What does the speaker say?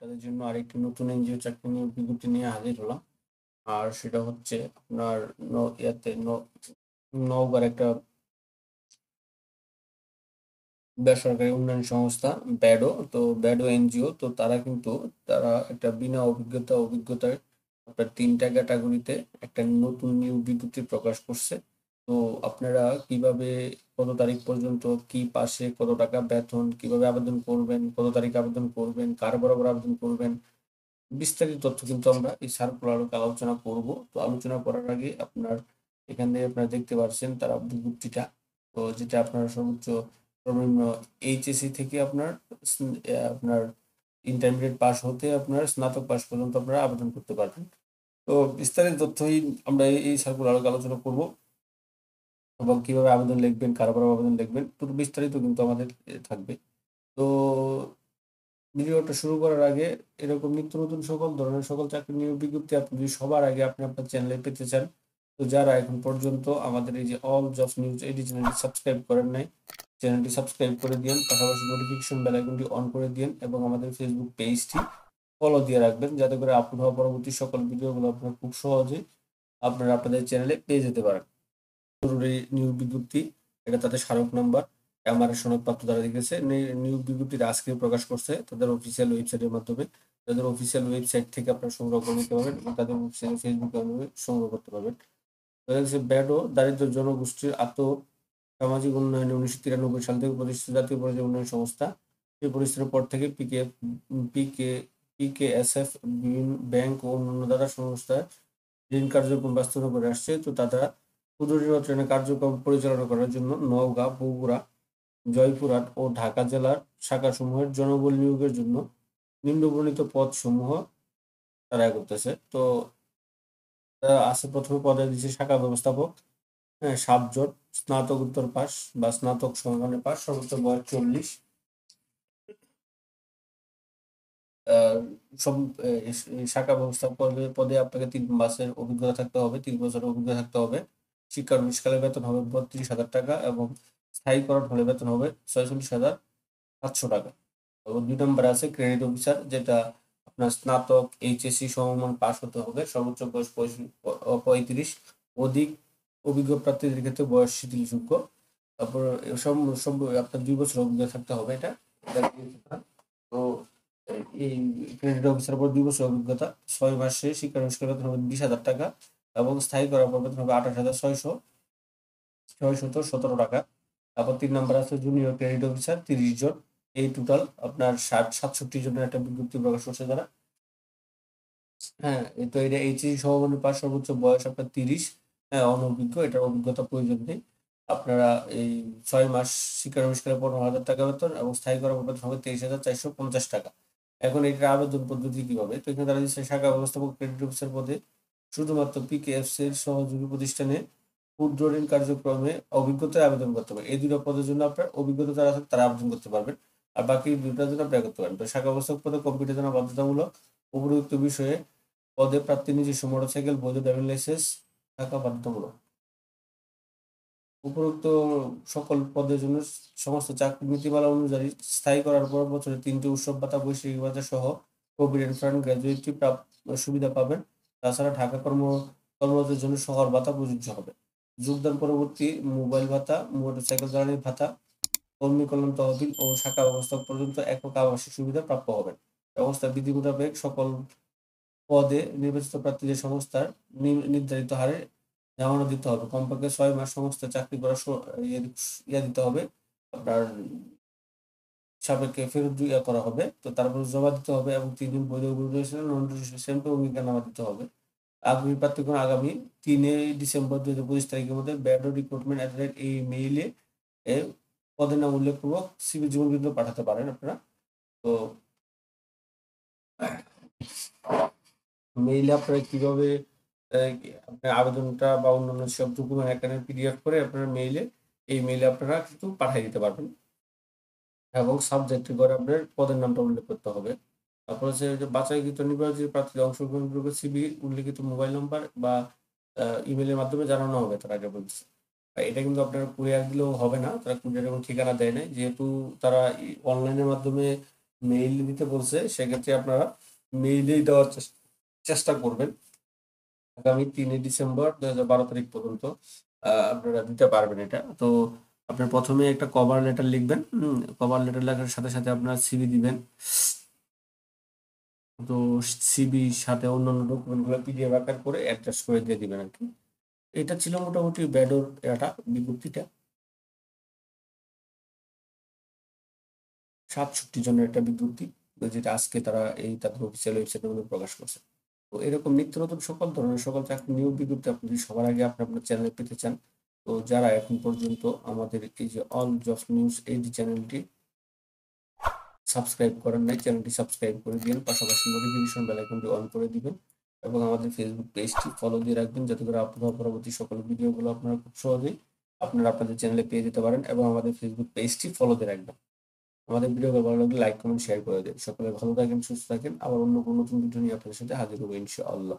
আপনাদের জন্য আরেকটি নতুন এনজিও চাকরি নিয়োগ বিজ্ঞপ্তি নিয়ে হাজির হলাম। আর সেটা হচ্ছে আপনার নওগাঁর একটা বেসরকারি উন্নয়ন সংস্থা ব্যাডো। তো ব্যাডো এনজিও, তো তারা একটা বিনা অভিজ্ঞতায় আপনার ৩টা ক্যাটাগরিতে একটা নতুন নিয়োগ বিজ্ঞপ্তি প্রকাশ করছে। তো আপনারা কিভাবে, কত তারিখ পর্যন্ত, কি পাশে, কত টাকা বেতন, কিভাবে আবেদন করবেন, কত তারিখ আবেদন করবেন, কার বরাবর আবেদন করবেন, বিস্তারিত তথ্য কিন্তু আমরা এই সার্কুলার আলোচনা করব। তো আলোচনা করার আগে এখানে আপনারা দেখতে পাচ্ছেন তারা বিজ্ঞপ্তিটা, তো যেটা আপনার সর্বনিম্ন এইচএসসি থেকে আপনার ইন্টারমিডিয়েট পাস হতে আপনার স্নাতক পাস পর্যন্ত আপনারা আবেদন করতে পারবেন। তো বিস্তারিত তথ্যই আমরা এই সার্কুলার আলোচনা করব, এবং কিভাবে আবেদন লিখবেন, কার বরাবর আবেদন লিখবেন, পুরো বিস্তারিত কিন্তু আমাদের থাকবে। তো ভিডিওটা শুরু করার আগে এরকম নিত্য নতুন সকল ধরনের সকল চাকরি নিয়োগ বিজ্ঞপ্তি আপনি যদি সবার আগে আপনি আপনার চ্যানেলে পেতে চান, তো যারা এখন পর্যন্ত আমাদের এই যে অল জবস নিউজ এই চ্যানেলটি সাবস্ক্রাইব করেন নাই, চ্যানেলটি সাবস্ক্রাইব করে দিন, পাশাপাশি নোটিফিকেশন বেল আইকনটি অন করে দিন, এবং আমাদের ফেসবুক পেজটি ফলো দিয়ে রাখবেন, যাতে করে আপলোড হওয়া পরবর্তী সকল ভিডিওগুলো আপনারা খুব সহজে আপনাদের চ্যানেলে পেয়ে যেতে পারেন। জরুরি নিয়োগ বিজ্ঞপ্তি, এটা তাদের স্মারক নাম্বার এমআরএ সনদপত্র দ্বারা লিখেছে। নিয়োগ বিজ্ঞপ্তিটা আজকে প্রকাশ করছে তাদের অফিসিয়াল ওয়েবসাইটের মাধ্যমে। তাদের অফিসিয়াল ওয়েবসাইট থেকে আপনারা সংগ্রহ করে নিতে পারবেন, এবং তাদের ফেসবুকে সংগ্রহ করতে পারবেন। ব্যাডো দারিদ্র জনগোষ্ঠীর সামাজিক উন্নয়নে 1993 সাল থেকে প্রতিষ্ঠিত জাতীয় পর্যায়ে উন্নয়ন সংস্থা। এই প্রতিষ্ঠানের পর থেকে পিকে পিকেএসএফ বিভিন্ন ব্যাংক ও অন্যান্য দাতা সংস্থার ঋণ কার্যক্রম বাস্তবায়ন করে আসছে। তো তারা ক্ষুদ্র ঋণ অর্জনের কার্যক্রম পরিচালনা করার জন্য নওগাঁ, বগুড়া, জয়পুরহাট ও ঢাকা জেলার শাখাসমূহের জনবল নিয়োগের জন্য নিম্নবর্ণিত পদসমূহ তারা করতেছে। তো আছে, প্রথমে পদে দিচ্ছে শাখা ব্যবস্থাপক, হ্যাঁ, 7 জন, স্নাতকোত্তর পাস বা স্নাতক সমমানের পাস, সর্বোচ্চ বয়স 40। আহ, সব এই শাখা ব্যবস্থাপক পদে আপনাকে 3 মাসের অভিজ্ঞতা থাকতে হবে, 3 বছরের অভিজ্ঞতা থাকতে হবে। শিক্ষানবিশকালে বেতন হবে 32,000 টাকা, এবং স্থায়ীকরণ হলে বেতন হবে 46,700 টাকা। এবং 2 নম্বরে আছে ক্রেডিট অফিসার, যেটা আপনার স্নাতক এইচএসসি সমমান পাস হতে হবে, সর্বোচ্চ বয়স 35, অধিক অভিজ্ঞ প্রার্থীদের ক্ষেত্রে বয়স শিথিলযোগ্য। তারপর সব সব আপনার 2 বছর অভিজ্ঞতা থাকতে হবে। এটা তো এই ক্রেডিট অফিসার পর 2 বছর অভিজ্ঞতা, 6 মাসে শিক্ষানবিশকালে বেতন হবে 20,000 টাকা, এবং স্থায়ী করার পর বেতন হবে 28,617 টাকা। তারপর 3 নাম্বার আছে জুনিয়র ক্রেডিট অফিসার, 30 জন। এই টোটাল আপনার 67 জনের একটা বিজ্ঞপ্তি প্রকাশ করছে তারা। হ্যাঁ, তো এটা এইচএসসি সমমানের পাস, সর্বোচ্চ বয়স আপনার 30। হ্যাঁ, অনভিজ্ঞ, এটার অভিজ্ঞতা প্রয়োজন নেই। আপনারা এই 6 মাস শিক্ষানবিশকালে 15,000 টাকা বেতন, এবং স্থায়ী করার পর বেতন হবে 23,450 টাকা। এখন এটার আবেদন পদ্ধতি কিভাবে? তো এখানে তারা দিচ্ছে শাখা ব্যবস্থাপক ক্রেডিট অফিসার পদে শুধুমাত্র পিকেএফসি এর সহযোগী প্রতিষ্ঠানে ক্ষুদ্র ঋণ কার্যক্রমে অভিজ্ঞতায় আবেদন করতে হবে। এই 2টা পদের জন্য আপনার অভিজ্ঞতা যারা আছে তারা আবেদন করতে পারবেন। আর বাকি 2টার জন্য অ্যাপ্লাই করতে পারেন। তো শাখা ব্যবস্থাপক পদে কম্পিউটার জানা বাধ্যতামূলক। উপরোক্ত বিষয়ে পদে প্রার্থীর নিজস্ব মোটরসাইকেল, বৈধ ড্রাইভিং লাইসেন্স থাকা বাধ্যতামূলক। উপরোক্ত সকল পদের জন্য সমস্ত চাকরি নীতিমালা অনুযায়ী স্থায়ী করার পর বছরে 3টি উৎসব ভাতা, বৈষয়িক ভাতা সহ প্রভিডেন্ট ফান্ড, গ্র্যাচুইটি সুবিধা পাবেন। তাছাড়া ঢাকা কর্মরতদের জন্য শহর ভাতা প্রযোজ্য হবে। যোগদান পরবর্তী মোবাইল ভাতা, মোটরসাইকেল জ্বালানি ভাতা, কর্মী কল্যাণ তহবিল ও শাখা ব্যবস্থাপক পর্যন্ত একক আবাসিক সুবিধা প্রাপ্য হবেন। ব্যবস্থা বিধি মোতাবেক সকল পদে নির্বাচিত প্রার্থীদের সংস্থার নির্ধারিত হারে জমানো দিতে হবে। কমপক্ষে 6 মাস সংস্থা চাকরি করার দিতে হবে। আপনার সাপেক্ষে ফেরত করা হবে। তো তারপর জমা দিতে হবে, এবং 3 দিন বৈধ নন রেজিস্ট্রেশন অঙ্গীকারনামা দিতে হবে। আগ্রহী প্রার্থীগণ আগামী 3 ডিসেম্বর 2025 তারিখের মধ্যে ব্যাডো রিক্রুটমেন্ট এই মেইলে পদের নাম উল্লেখপূর্বক সিভি জীবন বিবৃতি পাঠাতে পারেন আপনারা। তো মেইলে আপনারা কিভাবে আপনার আবেদনটা বা অন্যান্য সব ডকুমেন্ট এখানে পিডিএফ করে আপনার এই মেইলে আপনারা কিন্তু পাঠিয়ে দিতে পারবেন, এবং সাবজেক্ট করে আপনার পদের নামটা উল্লেখ করতে হবে। তারপর হচ্ছে যে বাছাইকৃত নির্বাচিত প্রার্থীদের অংশগ্রহণযোগ্য সিভি উল্লেখিত মোবাইল নাম্বার বা ইমেইলের মাধ্যমে জানানো হবে, তারা আগে বলছে। এটা কিন্তু আপনার কুরিয়ার দিলেও হবে না, তারা কুরিয়ার এবং ঠিকানা দেয় নাই, যেহেতু তারা অনলাইনের মাধ্যমে মেইল দিতে বলছে, সেক্ষেত্রে আপনারা মেইলেই দেওয়ার চেষ্টা করবেন। আগামী ৩ ডিসেম্বর ২০১২ তারিখ পর্যন্ত আপনারা দিতে পারবেন এটা। তো আপনার ১ম এ একটা কভার লেটার লিখবেন। কভার লেটার লেখার সাথে, সাথে আপনার সিভি দিবেন। তো সিভির সাথে অন্যান্য ডকুমেন্টগুলো পিডিএফ আকার করে অ্যাটাচ করে দিয়ে দিবেন আরকি। এটা ছিল মোটামুটি ব্যাডোর বিজ্ঞপ্তিটা। ৬৭ জনের একটা বিজ্ঞপ্তি, যেটা আজকে তারা তাদের অফিসিয়াল ওয়েবসাইটের মধ্যে প্রকাশ করছে। তো এরকম নিত্য নতুন সকল ধরনের সকল চাকরি নিয়োগ বিজ্ঞপ্তি আপনি যদি সবার আগে আপনার চ্যানেলে পেতে চান, তো যারা এখন পর্যন্ত আমাদের এই যে অল জবস নিউজ এই যে চ্যানেলটি সাবস্ক্রাইব করেন নাই, চ্যানেলটি সাবস্ক্রাইব করে দিবেন। পাশাপাশি নোটিফিকেশন বেল আইকনটি অন করে দিবেন এবং আমাদের ফেসবুক পেজটি ফলো দিয়ে রাখবেন, যাতে করে আপলোড হওয়া পরবর্তী সকল ভিডিওগুলো আপনারা খুব সহজেই আপনাদের চ্যানেলে পেয়ে যেতে পারেন এবং আমাদের ফেসবুক পেজটি ফলো দিয়ে রাখবেন। আমাদের ভিডিওগুলো ভালো লাগলে লাইক, কমেন্ট, শেয়ার করে দিন। সকলে ভালো থাকেন, সুস্থ থাকেন। আবার অন্য কোনো নতুন ভিডিও নিয়ে আপনাদের সাথে হাজির হবো ইনশাআল্লাহ।